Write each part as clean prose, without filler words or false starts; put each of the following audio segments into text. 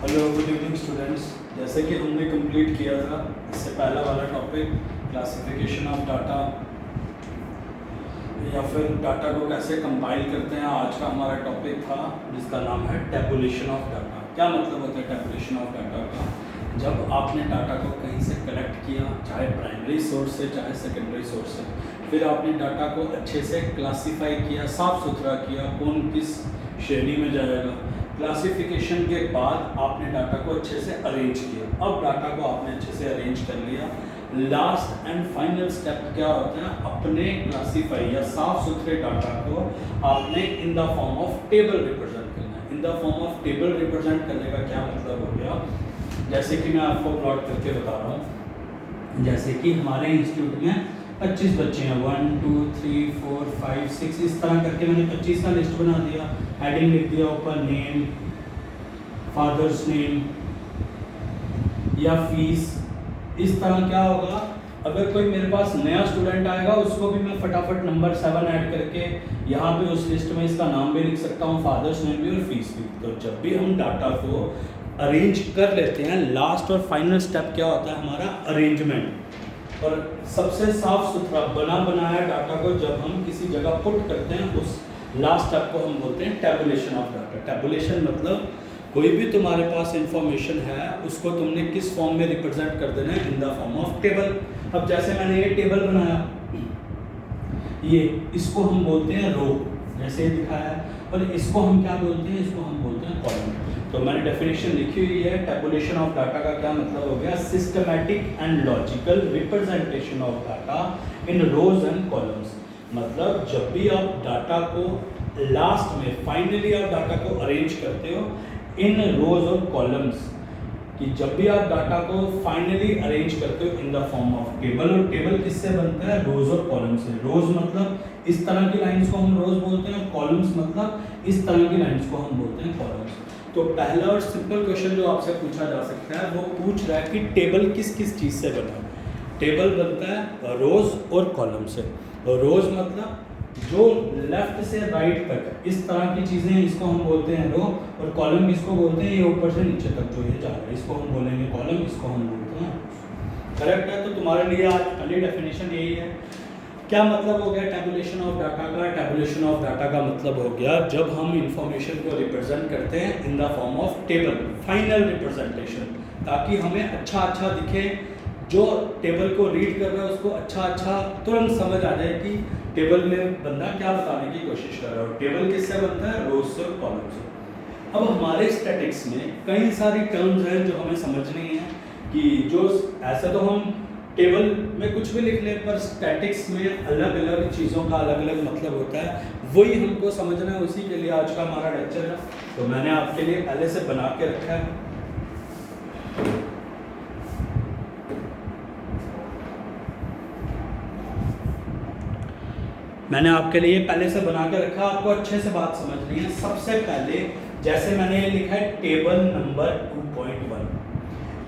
Hello good evening students. जैसे कि हमने कंप्लीट किया था इससे पहला वाला टॉपिक क्लासिफिकेशन ऑफ डाटा या फिर डाटा को कैसे कंपाइल करते हैं, आज का हमारा टॉपिक था जिसका नाम है टैबुलेशन ऑफ डाटा। क्या मतलब होता है टैबुलेशन ऑफ डाटा का? जब आपने डाटा को कहीं से कलेक्ट किया, चाहे प्राइमरी सोर्स से चाहे सेकेंडरी सोर्स से, फिर आपने डाटा को अच्छे से क्लासीफाई किया, साफ सुथरा किया, कौन किस श्रेणी में जाएगा। क्लासिफिकेशन के बाद आपने डाटा को अच्छे से अरेंज किया। अब डाटा को आपने अच्छे से अरेंज कर लिया, लास्ट एंड फाइनल स्टेप क्या होता है, अपने क्लासीफाई या साफ सुथरे डाटा को आपने in the form of table represent करना है। In the form of table represent करने का क्या मतलब हो गया, जैसे कि मैं आपको प्लॉट करके बता रहा हूँ। जैसे कि हमारे इंस्टीट्यूट में 25 बच्चे हैं, 1 2 3 4 5 6, इस तरह करके मैंने 25 का लिस्ट बना दिया, हेडिंग लिख दिया ऊपर, नेम, फादर्स नेम या फीस। इस तरह क्या होगा, अगर कोई मेरे पास नया स्टूडेंट आएगा उसको भी मैं फटाफट नंबर 7 ऐड करके यहाँ पे उस लिस्ट में इसका नाम भी लिख सकता हूँ, फादर्स नेम भी और फीस भी। तो जब भी हम डाटा को अरेंज कर लेते हैं, लास्ट और फाइनल स्टेप क्या होता है हमारा, अरेंजमेंट। और सबसे साफ सुथरा बना बनाया डाटा को जब हम किसी जगह पुट करते हैं, उस लास्ट स्टेप को हम बोलते हैं टैबुलेशन ऑफ डाटा। टैबुलेशन मतलब कोई भी तुम्हारे पास इंफॉर्मेशन है उसको तुमने किस फॉर्म में रिप्रेजेंट कर देना है, in the form of table. अब जैसे मैंने ये टेबल बनाया, ये इसको हम बोलते हैं रो, जैसे ये दिखाया है, और इसको हम क्या बोलते हैं, इसको हम बोलते हैं कॉलम। तो मैंने डेफिनेशन लिखी हुई है। टैबुलेशन ऑफ डाटा का क्या मतलब हो गया, systematic and logical representation of data in rows and columns. मतलब जब भी आप डाटा को लास्ट में फाइनली आप डाटा को अरेंज करते हो इन रोज और कॉलम्स, कि जब भी आप डाटा को फाइनली अरेंज करते हो in the form of table, और टेबल किससे बनता है, रोज और कॉलम से। रोज मतलब इस तरह की लाइंस को हम रोज बोलते हैं, कॉलम्स मतलब इस तरह की लाइंस को हम बोलते हैं कॉलम्स। तो पहला और सिंपल क्वेश्चन जो आपसे पूछा जा सकता है वो पूछ रहा है कि टेबल किस किस चीज़ से बना है। टेबल बनता है रोज और कॉलम से। और रोज मतलब जो लेफ्ट से राइट तक इस तरह की चीज़ें, इसको हम बोलते हैं रो, और कॉलम किसको बोलते हैं, ये ऊपर से नीचे तक जो ये जा रहा है इसको हम बोलेंगे कॉलम, इसको हम बोलते हैं। करेक्ट है? तो तुम्हारे लिए आज पहली डेफिनेशन यही है। क्या मतलब हो गया टैबुलेशन ऑफ डाटा का? टैबुलेशन ऑफ डाटा का मतलब हो गया जब हम इंफॉर्मेशन को रिप्रेजेंट करते हैं in the form of table, final representation, ताकि हमें अच्छा दिखे, जो टेबल को रीड कर रहा है उसको अच्छा तुरंत समझ आ जाए कि टेबल में बंदा क्या बताने की कोशिश कर रहा है। टेबल किससे बनता है, रोज से और कॉलम से। अब हमारे स्टैटिक्स में कई सारी टर्म्स हैं जो हमें समझनी है, कि जो ऐसे तो हम टेबल में कुछ भी लिख ले, पर स्टैटिक्स में अलग अलग चीज़ों का अलग अलग मतलब होता है, वही हमको समझना है। उसी के लिए आज का हमारा लेक्चर है। तो मैंने आपके लिए पहले से बना के रखा है। मैंने आपके लिए पहले से बना के रखा, आपको अच्छे से बात समझनी है। सबसे पहले जैसे मैंने ये लिखा है टेबल नंबर 2.1,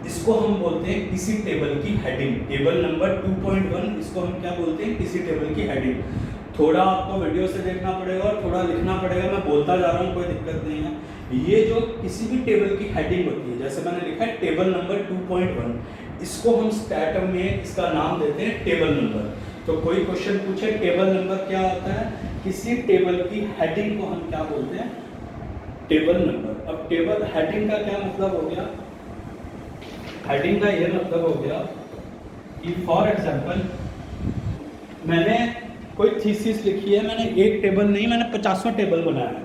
इसको हम बोलते हैं किसी टेबल की हेडिंग। टेबल नंबर 2.1 इसको हम क्या बोलते हैं, किसी टेबल की हेडिंग। थोड़ा आपको वीडियो से देखना पड़ेगा और थोड़ा लिखना पड़ेगा, मैं बोलता जा रहा हूँ, कोई दिक्कत नहीं है। ये जो किसी भी टेबल की हेडिंग होती है, जैसे मैंने लिखा है टेबल नंबर 2.1, इसको हम स्टैट में इसका नाम देते हैं टेबल नंबर। तो कोई क्वेश्चन पूछे टेबल नंबर क्या होता है, किसी टेबल की हेडिंग को हम क्या बोलते हैं, टेबल नंबर। अब टेबल हेडिंग का क्या मतलब हो गया, हेडिंग का ये मतलब हो गया कि फॉर एग्जांपल मैंने कोई थीसिस लिखी है, मैंने एक टेबल नहीं, मैंने 50वां टेबल बनाया है।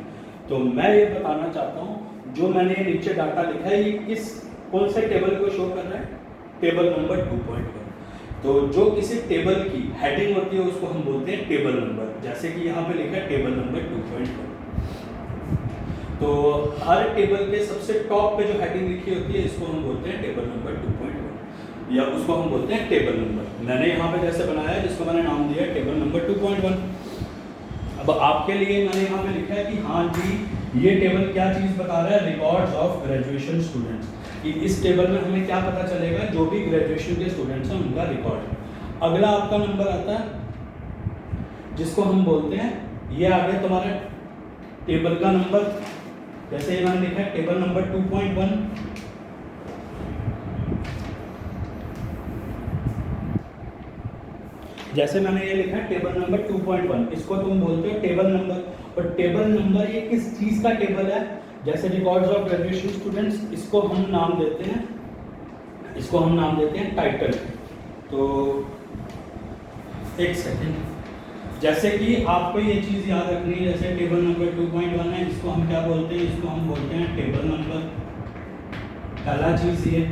तो मैं ये बताना चाहता हूँ जो मैंने ये नीचे डाटा लिखा है, ये किस कौन से टेबल को शो कर रहा है, टेबल नंबर 2.1। तो जो किसी टेबल की हेडिंग होती है उसको हम बोलते हैं टेबल नंबर। जैसे कि यहाँ पे लिखा है टेबल नंबर 2.1। तो हर टेबल के सबसे टॉप पे जो हेडिंग लिखी होती है इसको हम बोलते हैं टेबल नंबर 2.1, या उसको हम बोलते हैं टेबल नंबर। मैंने यहाँ पे जैसे बनाया है जिसको मैंने नाम दिया है टेबल नंबर 2.1। अब आपके लिए मैंने यहाँ पे लिखा है कि हाँ जी ये टेबल क्या चीज़ बता रहा है, रिकॉर्ड्स ऑफ ग्रेजुएशन स्टूडेंट्स, कि इस टेबल में हमें क्या पता चलेगा, जो भी ग्रेजुएशन के स्टूडेंट्स हैं उनका रिकॉर्ड। अगला आपका नंबर आता है जिसको हम बोलते हैं, ये आ गया तुम्हारा टेबल का नंबर। जैसे ये मैंने लिखा है टेबल नंबर 2.1, जैसे मैंने ये लिखा है टेबल नंबर 2.1, इसको तुम बोलते हो टेबल नंबर। और टेबल नंबर ये किस चीज़ का टेबल है? जैसे रिकॉर्ड्स ऑफ ग्रेजुएशन स्टूडेंट्स, इसको हम नाम देते हैं टाइटल। तो एक सेकेंड, जैसे कि आपको ये चीज़ याद रखनी है, जैसे टेबल नंबर 2.1 है, इसको हम क्या बोलते हैं? इसको हम बोलते हैं टेबल नंबर, पहला चीज़ ये।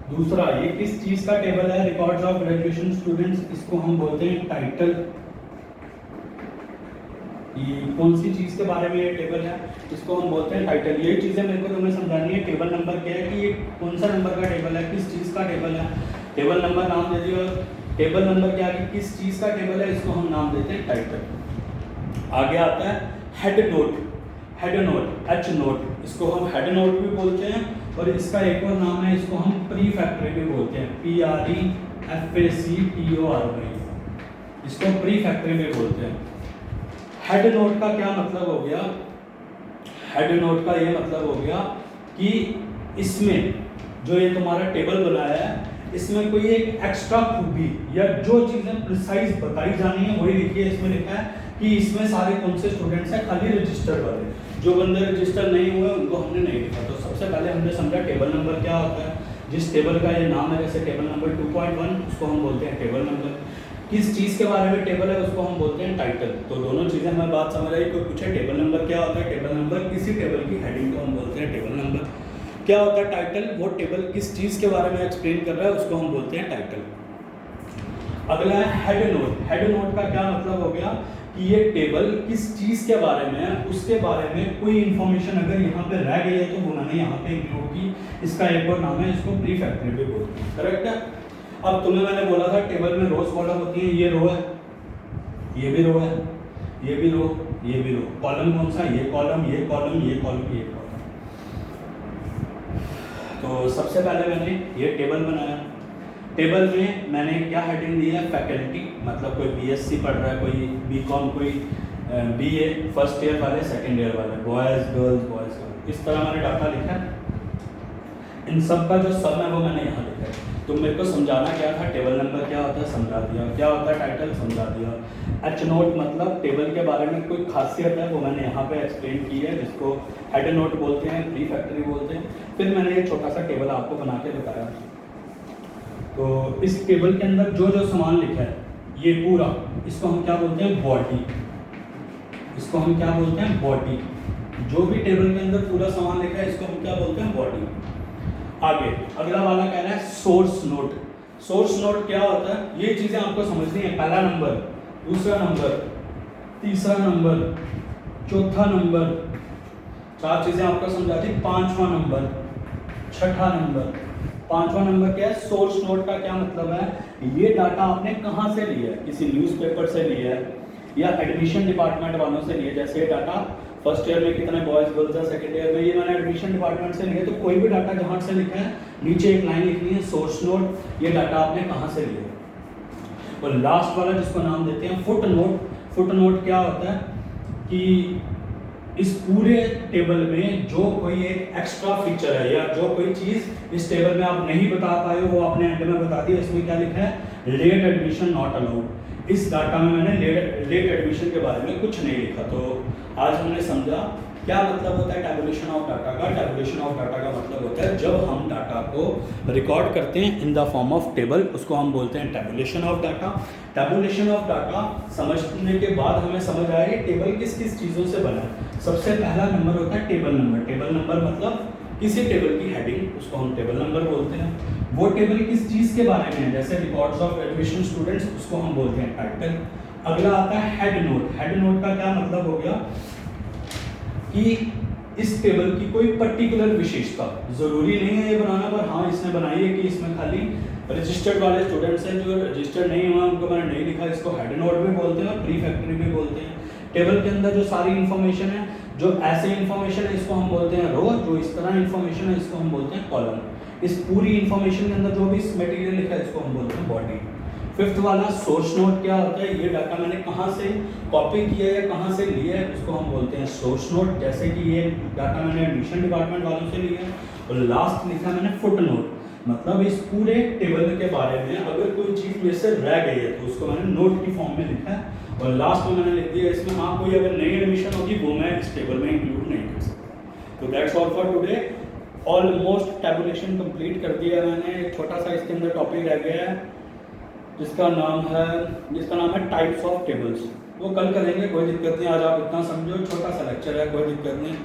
दूसरा, ये किस चीज़ का टेबल है? रिकॉर्ड्स ऑफ ग्रेजुएशन स्टूडेंट्स, इसको हम बोलते हैं टाइटल। ये कौन सी चीज़ के बारे में ये टेबल है? इसको हम बोलते हैं टाइटल। ये चीज़ें मेरे को तुम्हें समझानी है। टेबल नंबर क्या है कि ये कौन सा नंबर का टेबल है, किस चीज़ का टेबल है। टेबल नंबर नाम दे दिया, टेबल नंबर क्या है, किस चीज़ का टेबल है, इसको हम नाम देते हैं टाइटल। आगे आता है हेड नोट, एच नोट, इसको हम हेड नोट भी बोलते हैं। और इसका एक और नाम है, इसको हम प्रीफैक्टरी भी बोलते हैं, PREFACTORY, इसको प्रीफैक्टरी भी बोलते हैं। हेड नोट का क्या मतलब हो गया? हेड नोट का ये मतलब हो गया कि इसमें जो ये तुम्हारा टेबल बनाया है, इसमें कोई एक एक्स्ट्रा खूबी या जो चीज़ें प्रिसाइज बताई जानी है वही लिखी है। इसमें लिखा है कि इसमें सारे कौन से स्टूडेंट्स हैं, खाली रजिस्टर वाले। जो बंदे रजिस्टर नहीं हुए उनको हमने नहीं लिखा। तो सबसे पहले हमने समझा टेबल नंबर क्या होता है। जिस टेबल का ये नाम है, जैसे टेबल नंबर 2.1, उसको हम बोलते हैं टेबल नंबर। किस चीज़ के बारे में टेबल है, उसको हम बोलते हैं टाइटल। तो दोनों चीज़ें हमें बात समझ आई। कोई पूछे टेबल नंबर क्या होता है? टेबल नंबर किसी टेबल की हेडिंग को हम बोलते हैं टेबल नंबर। क्या होता है टाइटल? वो टेबल किस चीज़ के बारे में एक्सप्लेन कर रहा है, उसको हम बोलते हैं टाइटल। अगला है हेड नोट। हेड नोट का क्या मतलब हो गया कि ये टेबल किस चीज़ के बारे में है, उसके बारे में कोई इन्फॉर्मेशन अगर यहाँ पे रह गई है तो वो मैंने यहाँ पे इंक्लूड की। इसका एक और नाम है, इसको प्रीफैक्टरी भी बोलते हैं। करेक्ट है। अब तुम्हें मैंने बोला था टेबल में रोज कॉलम होती है। ये रो है, ये भी रो है, ये भी रो, ये भी रो। कॉलम कौन सा? ये कॉलम, ये कॉलम, ये कॉलम, ये कॉलम। तो सबसे पहले मैंने ये टेबल बनाया। टेबल में मैंने क्या हेडिंग दी है? फैकल्टी, मतलब कोई बीएससी पढ़ रहा है, कोई बीकॉम, कोई बीए फर्स्ट ईयर वाले, सेकंड ईयर वाले, बॉयज़ गर्ल्स। इस तरह मैंने डाटा लिखा है। इन सब का जो सम है वो मैंने यहाँ लिखा है। तो मेरे को समझाना क्या था? टेबल नंबर क्या होता है समझा दिया, क्या होता है टाइटल समझा दिया। एच नोट मतलब टेबल के बारे में कोई खासियत है वो मैंने यहाँ पे एक्सप्लेन की है, जिसको हेड नोट बोलते हैं, प्रीफैक्टरी बोलते हैं। फिर मैंने एक छोटा सा टेबल आपको बना के बताया। तो इस टेबल के अंदर जो जो सामान लिखा है ये पूरा, इसको हम क्या बोलते हैं? बॉडी। इसको हम क्या बोलते हैं? बॉडी। जो भी टेबल के अंदर पूरा सामान लिखा है इसको हम क्या बोलते हैं? बॉडी। आगे अगला वाला कह रहा है सोर्स नोट। सोर्स नोट क्या होता है? ये चीज़ें आपको समझनी है। पहला नंबर, दूसरा नंबर, तीसरा नंबर, चौथा नंबर, 4 चीज़ें आपको समझा दी। 5वां नंबर, 6ठा नंबर। 5वां नंबर क्या है? सोर्स नोट का क्या मतलब है? ये डाटा आपने कहाँ से लिया है? किसी न्यूज़पेपर से लिया है या एडमिशन डिपार्टमेंट वालों से लिया है। जैसे ये डाटा फर्स्ट ईयर में कितने बॉयज़ गर्ल्स है, सेकंड ईयर में, ये मैंने एडमिशन डिपार्टमेंट से लिया। तो कोई भी डाटा जहाँ से लिखा है नीचे एक लाइन लिखनी है सोर्स नोट, ये डाटा आपने कहाँ से लिया है। और लास्ट वाला जिसको नाम देते हैं फुट नोट। फुट नोट क्या होता है कि इस पूरे टेबल में जो कोई एक एक्स्ट्रा फीचर है या जो कोई चीज़ इस टेबल में आप नहीं बता पाए हो वो आपने एंड में बता दिया। इसमें क्या लिखा है? Late admission not allowed. इस डाटा में मैंने लेट एडमिशन के बारे में कुछ नहीं लिखा। तो आज हमने समझा क्या मतलब होता है टैबुलेशन ऑफ डाटा का। टैबुलेशन ऑफ डाटा का मतलब होता है जब हम डाटा को रिकॉर्ड करते हैं in the form of table, उसको हम बोलते हैं tabulation of data. Tabulation of data समझने के बाद हमें समझ आया कि टेबल किस किस चीज़ों से बना है। सबसे पहला नंबर होता है टेबल नंबर। टेबल नंबर मतलब किसी टेबल की हेडिंग, उसको हम टेबल नंबर बोलते हैं। वो टेबल किस चीज़ के बारे में है, जैसे रिकॉर्ड्स ऑफ एडमिशन स्टूडेंट्स, उसको हम बोलते हैं टाइटल। अगला आता है हेड नोट। हेड नोट का क्या मतलब हो गया कि इस टेबल की कोई पर्टिकुलर विशेषता, ज़रूरी नहीं है ये बनाना, पर हाँ इसने बनाई है कि इसमें खाली रजिस्टर्ड वाले स्टूडेंट्स हैं, जो रजिस्टर्ड नहीं हुआ उनको मैंने नहीं लिखा। इसको हेड नोट भी बोलते हैं और प्रीफैक्टरी भी बोलते हैं। टेबल के अंदर जो सारी इन्फॉर्मेशन है, जो ऐसे इन्फॉर्मेशन है इसको हम बोलते हैं रो, जो इस तरह इन्फॉर्मेशन है इसको हम बोलते हैं कॉलम। इस पूरी इन्फॉर्मेशन के अंदर जो भी मटेरियल लिखा है इसको हम बोलते हैं बॉडी। फिफ्थ वाला सोर्स नोट क्या होता है? ये डाटा मैंने कहाँ से कॉपी किया है या कहाँ से लिया है, उसको हम बोलते हैं सोर्स नोट। जैसे कि ये डाटा मैंने एडमिशन डिपार्टमेंट वालों से लिया है। और लास्ट लिखा मैंने फुट नोट। मतलब इस पूरे टेबल के बारे में अगर कोई चीज़ में से रह गई है तो उसको मैंने नोट की फॉर्म में लिखा है और लास्ट में मैंने लिख दिया इसमें हाँ कोई अगर नई एडमिशन होगी वो मैं इस टेबल में इंक्लूड नहीं कर सकता। तो that's all for today. Almost tabulation complete कर दिया है मैंने। एक छोटा सा इसके अंदर टॉपिक रह गया है जिसका नाम है टाइप्स ऑफ टेबल्स। वो कल करेंगे, कोई दिक्कत नहीं। आज आप इतना समझो, छोटा सा लेक्चर है, कोई दिक्कत नहीं।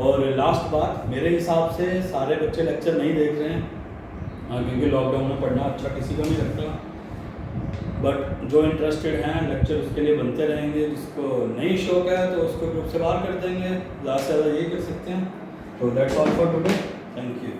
और लास्ट बात, मेरे हिसाब से सारे बच्चे लेक्चर नहीं देख रहे हैं क्योंकि लॉकडाउन में पढ़ना अच्छा किसी को नहीं लगता। बट जो इंटरेस्टेड हैं लेक्चर उसके लिए बनते रहेंगे। जिसको नहीं शौक है तो उसको ग्रुप से बाहर कर देंगे, ज़्यादा से ज़्यादा यही कर सकते हैं। तो that's all for today, thank you.